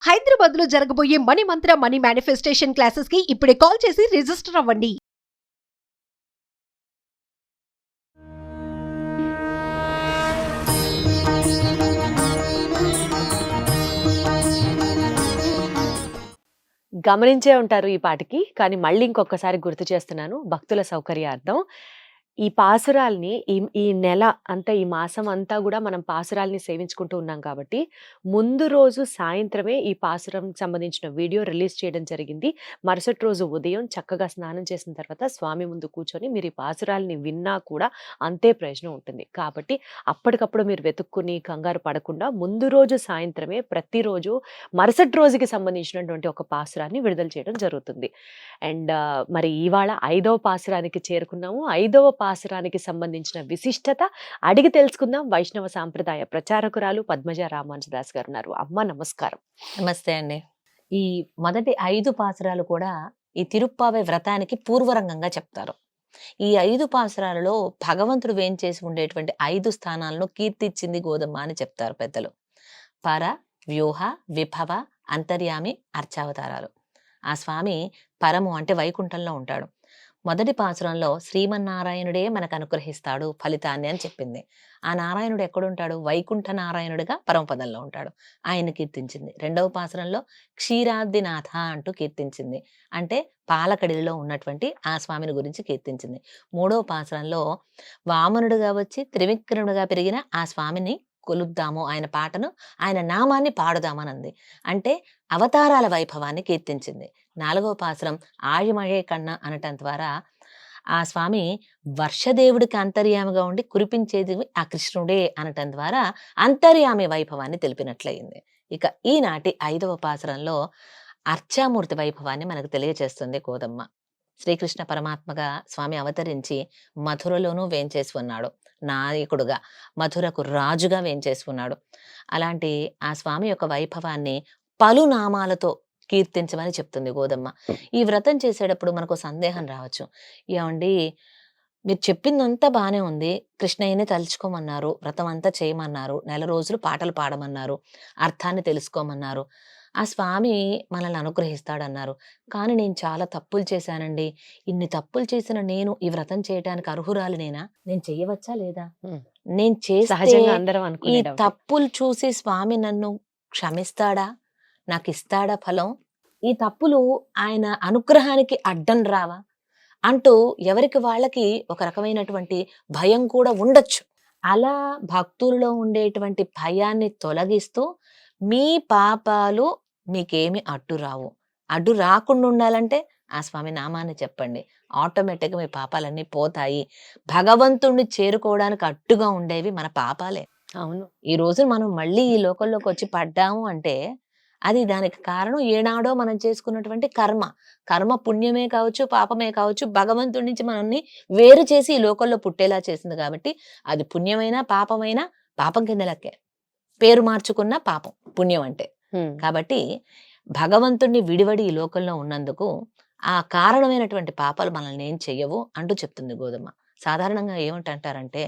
హైదరాబాద్ లో జరగబోయే మనీ మంత్ర money manifestation classes కి ఇప్పుడే కాల్ చేసి రిజిస్టర్ అవ్వండి. గమనించే ఉంటారు ఈ పాటికి. కానీ మళ్ళీ ఇంకొకసారి గుర్తు చేస్తున్నాను భక్తుల సౌకర్యార్థం. ఈ పాసురాల్ని ఈ నెల అంతా, ఈ మాసం అంతా గూడా మనం పాసురాల్ని సేవించుకుంటూ ఉన్నాం కాబట్టి, ముందు రోజు సాయంత్రమే ఈ పాసురంకి సంబంధించిన వీడియో రిలీజ్ చేయడం జరిగింది. మరుసటి రోజు ఉదయం చక్కగా స్నానం చేసిన తర్వాత స్వామి ముందు కూర్చొని మీరు ఈ పాసురాల్ని విన్నా కూడా అంతే ప్రయోజనం ఉంటుంది. కాబట్టి అప్పటికప్పుడు మీరు వెతుక్కుని కంగారు పడకుండా ముందు రోజు సాయంత్రమే ప్రతిరోజు మరుసటి రోజుకి సంబంధించినటువంటి ఒక పాసురాన్ని విడుదల చేయడం జరుగుతుంది. అండ్ మరి ఇవాళ 5వ పాసురానికి చేరుకున్నాము. 5వ పాసురానికి సంబంధించిన విశిష్టత అడిగి తెలుసుకుందాం. వైష్ణవ సాంప్రదాయ ప్రచారకురాలు పద్మజ రామానుజదాస్ గారు ఉన్నారు. అమ్మ నమస్కారం. నమస్తే అండి. ఈ మొదటి 5 పాసురాలు కూడా ఈ తిరుప్పావై వ్రతానికి పూర్వరంగంగా చెప్తారు. ఈ 5 పాసురాలలో భగవంతుడు వేంచేసి ఉండేటువంటి 5 స్థానాలను కీర్తిచ్చింది గోదమ్మ అని చెప్తారు పెద్దలు. పర, వ్యూహ, విభవ, అంతర్యామి, అర్చావతారాలు. ఆ స్వామి పరము అంటే వైకుంఠంలో ఉంటాడు. మొదటి పాసురంలో శ్రీమన్నారాయణుడే మనకు అనుగ్రహిస్తాడు ఫలితాన్ని అని చెప్పింది. ఆ నారాయణుడు ఎక్కడుంటాడు? వైకుంఠ నారాయణుడిగా పరమపదంలో ఉంటాడు. ఆయన కీర్తించింది. 2వ పాసురంలో క్షీరాద్రినాథ అంటూ కీర్తించింది. అంటే పాలకడిలో ఉన్నటువంటి ఆ స్వామిని గురించి కీర్తించింది. 3వ పాసురంలో వామనుడుగా వచ్చి త్రివిక్రముడుగా పెరిగిన ఆ స్వామిని కొలుద్దాము, ఆయన పాటను, ఆయన నామాన్ని పాడుదామనంది. అంటే అవతారాల వైభవాన్ని కీర్తించింది. 4వ పాసురం ఆழிమഴే కన్నా అనటం ద్వారా ఆ స్వామి వర్షదేవుడికి అంతర్యామిగా ఉండి కురిపించేది ఆ కృష్ణుడే అనటం ద్వారా అంతర్యామి వైభవాన్ని తెలిపినట్లయింది. ఇక ఈనాటి 5వ పాసురంలో అర్చామూర్తి వైభవాన్ని మనకు తెలియజేస్తుంది గోదమ్మ. శ్రీకృష్ణ పరమాత్మగా స్వామి అవతరించి మధురలోనూ వేంచేసి ఉన్నాడు. నాయకుడుగా, మధురకు రాజుగా వేంచేసి ఉన్నాడు. అలాంటి ఆ స్వామి యొక్క వైభవాన్ని పలు నామాలతో కీర్తించమని చెప్తుంది గోదమ్మ. ఈ వ్రతం చేసేటప్పుడు మనకు సందేహం రావచ్చు. ఏమండి, మీరు చెప్పిందంతా బానే ఉంది, కృష్ణయ్యని తలుచుకోమన్నారు, వ్రతం అంతా చేయమన్నారు, నెల రోజులు పాటలు పాడమన్నారు, అర్థాన్ని తెలుసుకోమన్నారు, ఆ స్వామి మనల్ని అనుగ్రహిస్తాడన్నారు. కానీ నేను చాలా తప్పులు చేశానండి, ఇన్ని తప్పులు చేసిన నేను ఈ వ్రతం చేయడానికి అర్హురాలు నేనా? నేను చెయ్యవచ్చా లేదా? నేను చేస్తే సహజంగా అందరం ఈ అనుకునే డౌటే. తప్పులు చూసి స్వామి నన్ను క్షమిస్తాడా? నాకు ఇస్తాడా ఫలం? ఈ తప్పులు ఆయన అనుగ్రహానికి అడ్డం రావా అంటూ ఎవరికి వాళ్ళకి ఒక రకమైనటువంటి భయం కూడా ఉండొచ్చు. అలా భక్తుల్లో ఉండేటువంటి భయాన్ని తొలగిస్తూ మీ పాపాలు మీకేమి అడ్డు రావు. అడ్డు రాకుండా ఉండాలంటే ఆ స్వామి నామాన్ని చెప్పండి. ఆటోమేటిక్గా మీ పాపాలన్నీ పోతాయి. భగవంతుణ్ణి చేరుకోవడానికి అడ్డుగా ఉండేవి మన పాపాలే. అవును. ఈ రోజు మనం మళ్ళీ ఈ లోకంలోకి వచ్చి పడ్డాము అంటే అది దానికి కారణం ఏనాడో మనం చేసుకున్నటువంటి కర్మ. కర్మ పుణ్యమే కావచ్చు, పాపమే కావచ్చు, భగవంతుడి నుంచి మనల్ని వేరు చేసి ఈ లోకంలో పుట్టేలా చేసింది కాబట్టి అది పుణ్యమైనా పాపమైనా పాపం కింద లెక్కే. పేరు మార్చుకున్న పాపం పుణ్యం అంటే. కాబట్టి భగవంతుణ్ణి విడివడి ఈ లోకంలో ఉన్నందుకు ఆ కారణమైనటువంటి పాపాలు మనల్ని ఏం చెయ్యవు అంటూ చెప్తుంది గోదమ్మ. సాధారణంగా ఏమిటంటారంటే,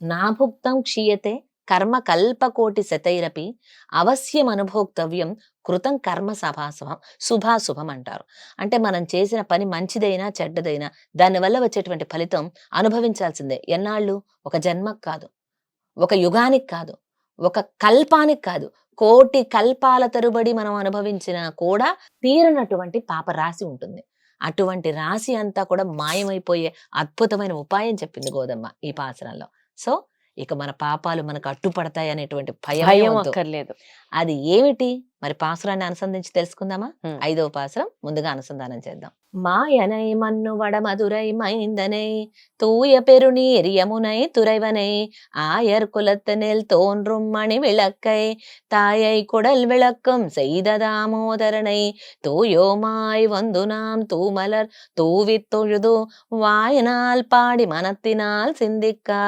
నాభుక్తం క్షీయతే కర్మ కల్పకోటి శతైరపి అవశ్యం అనుభోక్తవ్యం కృతం కర్మ శుభాశుభం అంటారు. అంటే మనం చేసిన పని మంచిదైనా చెడ్డదైనా దానివల్ల వచ్చేటువంటి ఫలితం అనుభవించాల్సిందే. ఎన్నాళ్ళు? ఒక జన్మకు కాదు, ఒక యుగానికి కాదు, ఒక కల్పానికి కాదు, కోటి కల్పాల తరుబడి మనం అనుభవించినా కూడా తీరనటువంటి పాప రాశి ఉంటుంది. అటువంటి రాశి అంతా కూడా మాయమైపోయే అద్భుతమైన ఉపాయం చెప్పింది గోదమ్మ ఈ పాసరంలో. సో ఇక మన పాపాలు మనకు అడ్డుపడతాయి అనేటువంటి భయం అక్కర్లేదు. అది ఏమిటి మరి? పాసురాన్ని అనుసంధించి తెలుసుకుందామా? 5వ పాసురం ముందుగా అనుసంధానం చేద్దాం. மாயனை மன்னுவட மதுரை மைந்தனை தூய பெருநீர் யமுனை துறைவனை ஆயர் குலத்தினில் தோன்றும் மணி விளக்கை தாயை குடல் விளக்கும் செய்த தாமோதரனை தூயோமாய் வந்து நாம் தூமலர் தூவித் தொழுது வாயினால் பாடி மனத்தினால் சிந்திக்கா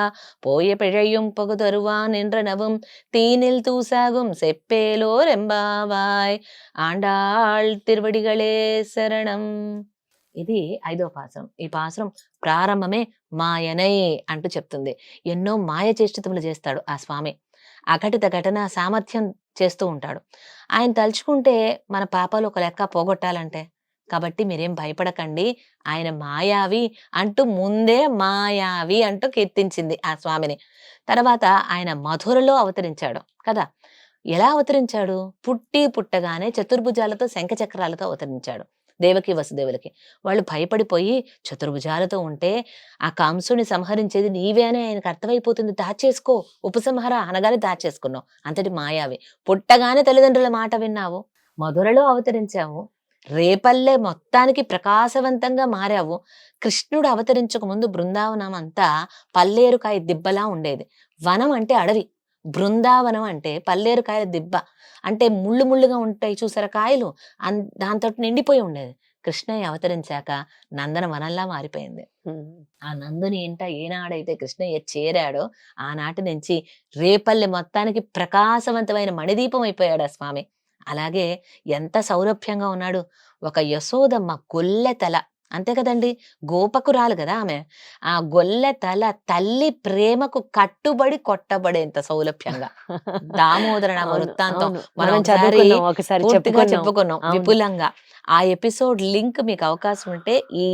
போய பிழையும் பகுதருவான் என்றனவும் தீனில் தூசாகும் செப்பேலோர் எம்பாவாய் ఆండాళ్ తిరువడిగళే శరణం. ఇది 5వ పాసురం. ఈ పాసురం ప్రారంభమే మాయనై అంటూ చెప్తుంది. ఎన్నో మాయ చేష్టములు చేస్తాడు ఆ స్వామి. అఘటిత ఘటన సామర్థ్యం చేస్తూ ఉంటాడు. ఆయన తలుచుకుంటే మన పాపాలు ఒక లెక్క పోగొట్టాలంటే. కాబట్టి మీరేం భయపడకండి. ఆయన మాయావి అంటూ ముందే మాయావి అంటూ కీర్తించింది ఆ స్వామిని. తర్వాత ఆయన మధురలో అవతరించాడు కదా! ఎలా అవతరించాడు? పుట్టగానే చతుర్భుజాలతో శంఖచక్రాలతో అవతరించాడు. దేవకి వసుదేవులకి. వాళ్ళు భయపడిపోయి చతుర్భుజాలతో ఉంటే ఆ కంసుని సంహరించేది నీవే అని ఆయనకు అర్థమైపోతుంది. దాచేసుకో, ఉపసంహర అనగానే దాచేసుకున్నావు. అంతటి మాయావి. పుట్టగానే తల్లిదండ్రుల మాట విన్నావు, మధురలో అవతరించావు, రేపల్లె మొత్తానికి ప్రకాశవంతంగా మారావు. కృష్ణుడు అవతరించక ముందు బృందావనం అంతా పల్లేరుకాయ దిబ్బలా ఉండేది. వనం అంటే అడవి, బృందావనం అంటే పల్లేరుకాయల దిబ్బ. అంటే ముళ్ళు ముళ్ళుగా ఉంటాయి చూసారా కాయలు, దాంతో నిండిపోయి ఉండేది. కృష్ణయ్య అవతరించాక నందన వనంలా మారిపోయింది. ఆ నందుని ఇంట ఏనాడైతే కృష్ణయ్య చేరాడో ఆనాటి నుంచి రేపల్లె మొత్తానికి ప్రకాశవంతమైన మణిదీపం అయిపోయాడు ఆ స్వామి. అలాగే ఎంత సౌరభ్యంగా ఉన్నాడు. ఒక యశోదమ్మ గొల్లె తల, అంతే కదండి, గోపకురాలు కదా ఆమె. ఆ గొల్లె తల తల్లి ప్రేమకు కట్టుబడి కొట్టబడేంత సౌలభ్యంగా దామోదర నామ వృత్తాంతం మనం ఒకసారి పూర్తిగా చెప్పుకున్నాం విపులంగా. ఆ ఎపిసోడ్ లింక్ మీకు అవకాశం ఉంటే ఈ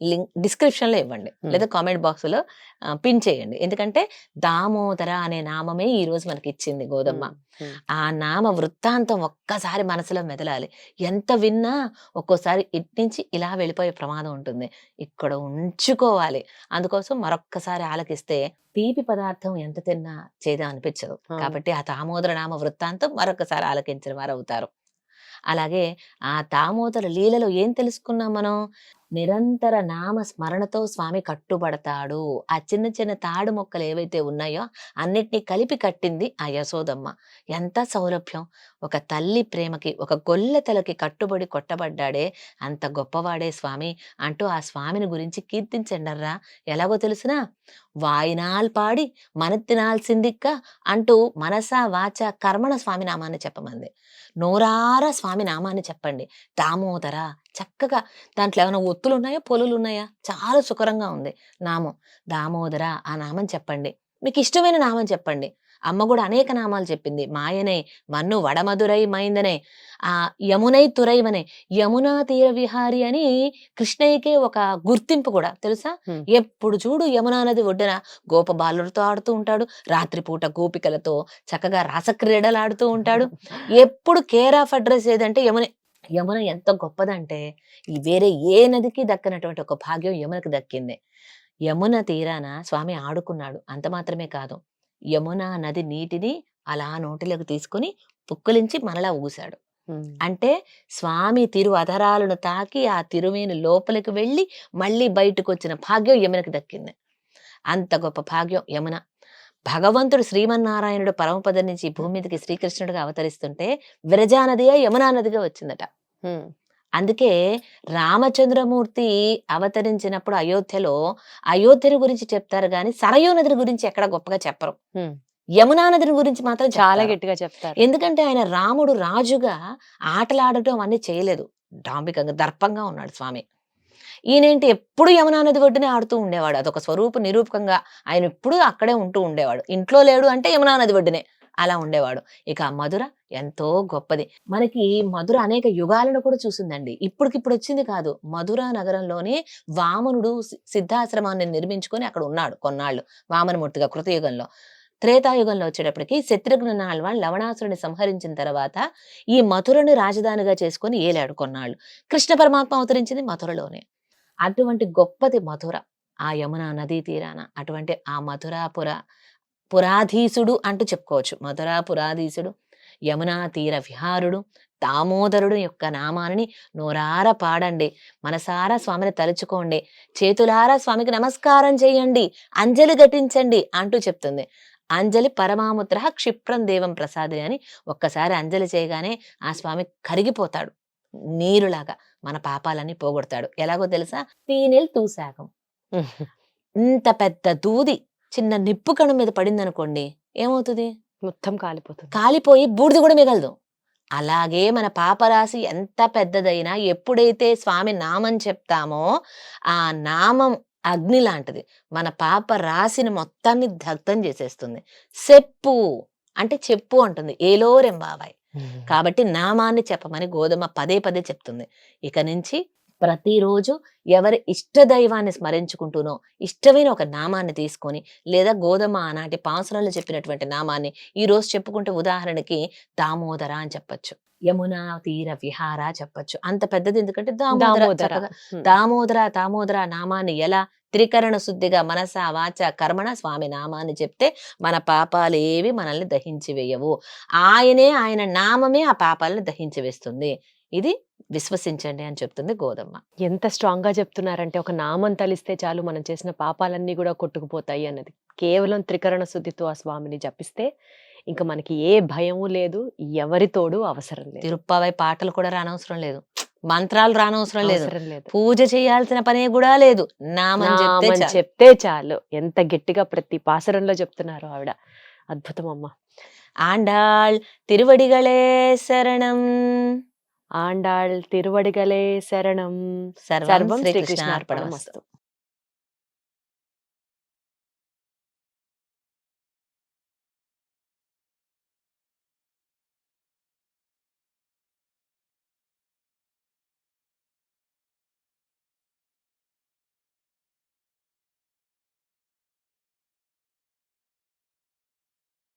లింక్ డిస్క్రిప్షన్ లో ఇవ్వండి, లేదా కామెంట్ బాక్స్ లో పిన్ చేయండి. ఎందుకంటే దామోదర అనే నామమే ఈ రోజు మనకి ఇచ్చింది గోదమ్మ. ఆ నామ వృత్తాంతం ఒక్కసారి మనసులో మెదలాలి. ఎంత విన్నా ఒక్కోసారి ఇటు నుంచి ఇలా వెళ్ళిపోయే ప్రమాదం ఉంటుంది. ఇక్కడ ఉంచుకోవాలి. అందుకోసం మరొక్కసారి ఆలకిస్తే తీపి పదార్థం ఎంత తిన్నా చేదా అనిపించదు. కాబట్టి ఆ దామోదర నామ వృత్తాంతం మరొకసారి ఆలకించిన వారు అవుతారు. అలాగే ఆ దామోదర లీలలో ఏం తెలుసుకున్నాం మనం? నిరంతర నామ స్మరణతో స్వామి కట్టుబడతాడు. ఆ చిన్న చిన్న తాడు మొక్కలు ఏవైతే ఉన్నాయో అన్నిటినీ కలిపి కట్టింది ఆ యశోదమ్మ. ఎంత సౌలభ్యం! ఒక తల్లి ప్రేమకి, ఒక గొల్లె తలకి కట్టుబడి కొట్టబడ్డాడే అంత గొప్పవాడే స్వామి అంటూ ఆ స్వామిని గురించి కీర్తించండర్రా. ఎలాగో తెలుసునా? వాయినాల్ పాడి మనతినాల్సిందిక్క అంటూ మనసా వాచ కర్మణ స్వామి నామాన్ని చెప్పమంది. నోరారా స్వామి నామాన్ని చెప్పండి. దామోదర చక్కగా, దాంట్లో ఏమైనా ఒత్తులు ఉన్నాయా, పొలులు ఉన్నాయా? చాలా సుకరంగా ఉంది నామం. దామోదర ఆ నామం చెప్పండి. మీకు ఇష్టమైన నామం చెప్పండి. అమ్మ కూడా అనేక నామాలు చెప్పింది. మాయనే, మన్ను వడమధురై మైందనే, ఆ యమునై తురైవనే, యమునా తీర విహారి అని కృష్ణయ్యకే ఒక గుర్తింపు కూడా తెలుసా? ఎప్పుడు చూడు యమునా నది ఒడ్డున గోప బాలులతో ఆడుతూ ఉంటాడు. రాత్రిపూట గోపికలతో చక్కగా రాసక్రీడలాడుతూ ఉంటాడు. ఎప్పుడు కేర్ ఆఫ్ అడ్రస్ ఏదంటే యమునే. యమున ఎంత గొప్పదంటే వేరే ఏ నదికి దక్కనటువంటి ఒక భాగ్యం యమునకు దక్కింది. యమున తీరాన స్వామి ఆడుకున్నాడు. అంత మాత్రమే కాదు, యమునా నది నీటిని అలా నోటిలోకి తీసుకుని పుక్కిలించి మనలా ఊసాడు. అంటే స్వామి తిరు అధరాలను తాకి ఆ తిరుమేని లోపలికి వెళ్ళి మళ్ళీ బయటకు వచ్చిన భాగ్యం యమునకు దక్కింది. అంత గొప్ప భాగ్యం యమున. భగవంతుడు శ్రీమన్నారాయణుడు పరమపదం నుంచి భూమి మీదకి శ్రీకృష్ణుడిగా అవతరిస్తుంటే విరజానదిగా యమునా నదిగా వచ్చిందట. అందుకే రామచంద్రమూర్తి అవతరించినప్పుడు అయోధ్యను గురించి చెప్తారు గాని సరయూ నదిని గురించి ఎక్కడ గొప్పగా చెప్పరు. యమునా నదిని గురించి మాత్రం చాలా గట్టిగా చెప్తారు. ఎందుకంటే ఆయన రాముడు రాజుగా ఆటలాడటం అన్ని చేయలేదు. డాంబికంగా దర్పంగా ఉన్నాడు స్వామి. ఈయనేంటి ఎప్పుడు యమునా నది ఒడ్డునే ఆడుతూ ఉండేవాడు. అదొక స్వరూప నిరూపకంగా ఆయన ఎప్పుడు అక్కడే ఉంటూ ఉండేవాడు. ఇంట్లో లేడు అంటే యమునా నది ఒడ్డునే అలా ఉండేవాడు. ఇక మధుర ఎంతో గొప్పది. మనకి మధుర అనేక యుగాలను కూడా చూసిందండి. ఇప్పటికిప్పుడు వచ్చింది కాదు. మధుర నగరంలోనే వామనుడు సిద్ధాశ్రమాన్ని నిర్మించుకొని అక్కడ ఉన్నాడు కొన్నాళ్ళు, వామనమూర్తిగా కృతయుగంలో. త్రేతాయుగంలో వచ్చేటప్పటికి శత్రుఘ్న ఆళ్వాన్ లవణాసురుని సంహరించిన తర్వాత ఈ మధురని రాజధానిగా చేసుకొని ఏలాడు కొన్నాళ్ళు. కృష్ణ పరమాత్మ అవతరించింది మధురలోనే. అటువంటి గొప్పది మధుర, ఆ యమునా నదీ తీరాన. అటువంటి ఆ పురాధీసుడు అంటూ చెప్పుకోవచ్చు. మధురాపురాధీసుడు, యమునా తీర విహారుడు, దామోదరుడు యొక్క నామాన్ని నోరార పాడండి. మనసారా స్వామిని తలుచుకోండి. చేతులారా స్వామికి నమస్కారం చేయండి, అంజలి ఘటించండి అంటూ చెప్తుంది. అంజలి పరమాముద్ర క్షిప్రం దేవం ప్రసాది అని ఒక్కసారి అంజలి చేయగానే ఆ స్వామి కరిగిపోతాడు నీరులాగా. మన పాపాలన్నీ పోగొడతాడు. ఎలాగో తెలుసా? తీనెల్ తూసాగం. ఇంత పెద్ద దూది చిన్న నిప్పు కణం మీద పడింది అనుకోండి, ఏమవుతుంది? మొత్తం కాలిపోతుంది. కాలిపోయి బూడిద కూడా మిగలదు. అలాగే మన పాపరాశి ఎంత పెద్దదైనా ఎప్పుడైతే స్వామి నామం చెప్తామో ఆ నామం అగ్ని లాంటిది. మన పాప రాశిని మొత్తాన్ని దగ్ధం చేసేస్తుంది. సెప్పు అంటే చెప్పు అంటుంది, ఏలోరెంబావాయ్. కాబట్టి నామాన్ని చెప్పమని గోధుమ పదే పదే చెప్తుంది. ఇక నుంచి ప్రతిరోజు ఎవరి ఇష్ట దైవాన్ని స్మరించుకుంటూనో ఇష్టమైన ఒక నామాన్ని తీసుకొని, లేదా గోధుమ ఆనాటి పాసురంలో చెప్పినటువంటి నామాన్ని ఈ రోజు చెప్పుకుంటే, ఉదాహరణకి దామోదర అని చెప్పొచ్చు, యమునా తీర విహార చెప్పొచ్చు. అంత పెద్దది ఎందుకంటే దామోదర. దామోదర. చక్కగా దామోదర దామోదర నామాన్ని ఎలా త్రికరణ శుద్ధిగా మనస వాచ కర్మణ స్వామి నామాన్ని చెప్తే మన పాపాలు ఏవి మనల్ని దహించి వేయవు. ఆయన నామమే ఆ పాపాలను దహించి వేస్తుంది. ఇది విశ్వసించండి అని చెప్తుంది గోధమ్మ. ఎంత స్ట్రాంగ్ గా చెప్తున్నారంటే, ఒక నామం తలిస్తే చాలు మనం చేసిన పాపాలన్నీ కూడా కొట్టుకుపోతాయి అన్నది. కేవలం త్రికరణ శుద్ధితో ఆ స్వామిని జపిస్తే ఇంకా మనకి ఏ భయము లేదు, ఎవరి తోడు అవసరం లేదు. తిరుప్పావై పాటలు కూడా రానవసరం లేదు, మంత్రాలు రానవసరం లేదు, అవసరం లేదు. పూజ చేయాల్సిన పనే కూడా లేదు, నామం చెప్తే నామం చాలు. చెప్తే చాలు. ఎంత గట్టిగా ప్రతి పాసరంలో చెప్తున్నారు ఆవిడ. అద్భుతం అమ్మ. ఆండాళ్ తిరువడిగళే శరణం. ఆండాళ్ తిరువడిగలే శరణం. సర్వం సర్వం శ్రీకృష్ణార్పణమస్తు. శ్రీకృష్ణార్పణమస్తు.